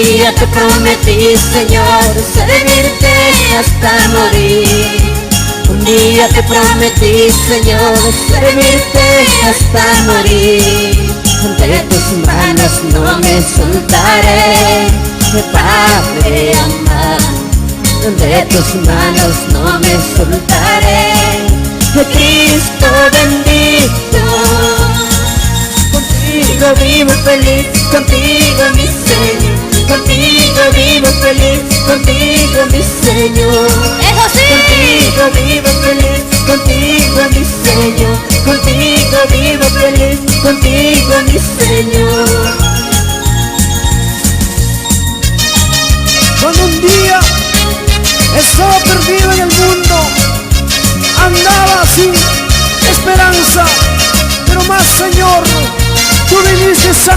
día te prometí, Señor, servirte hasta morir. Un día te prometí, Señor, servirte hasta morir. De tus manos no me soltaré, Padre amado. De tus manos no me soltaré, Cristo bendito. Contigo vivo feliz, contigo mi Señor. Contigo vivo feliz, contigo mi Señor. ¡Eso sí! Contigo vivo feliz, contigo mi Señor. Contigo vivo feliz, contigo mi Señor.